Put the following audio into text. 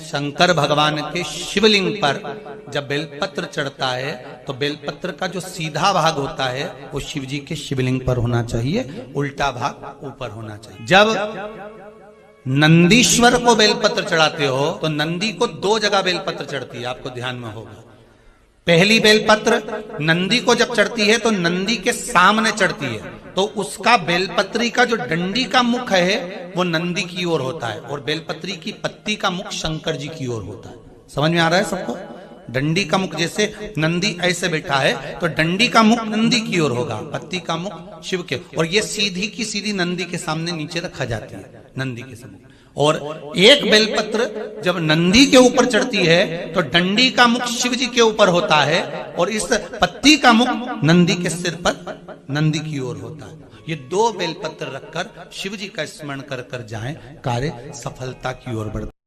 शंकर भगवान के शिवलिंग पर जब बेलपत्र चढ़ता है तो बेलपत्र का जो सीधा भाग होता है वो शिव जी के शिवलिंग पर होना चाहिए, उल्टा भाग ऊपर होना चाहिए। जब नंदीश्वर को बेलपत्र चढ़ाते हो तो नंदी को 2 जगह बेलपत्र चढ़ती है, आपको ध्यान में होगा। पहली बेलपत्र नंदी को जब चढ़ती है तो नंदी के सामने चढ़ती है, तो उसका बेलपत्री का जो डंडी का मुख है वो नंदी की ओर होता है और बेलपत्री की पत्ती का मुख शंकर जी की ओर होता है। समझ में आ रहा है सबको? डंडी का मुख, जैसे नंदी ऐसे बैठा है तो डंडी का मुख नंदी की ओर होगा, पत्ती का मुख शिव के, और ये सीधी की सीधी नंदी के सामने नीचे रखा जाती है, नंदी के सामने। और एक बेलपत्र जब नंदी के ऊपर चढ़ती है तो डंडी का मुख शिव जी के ऊपर होता है और इस पत्ती का मुख नंदी के सिर पर नंदी की ओर होता है। ये 2 बेलपत्र रखकर शिव जी का स्मरण कर कर जाएं, कार्य सफलता की ओर बढ़ता है।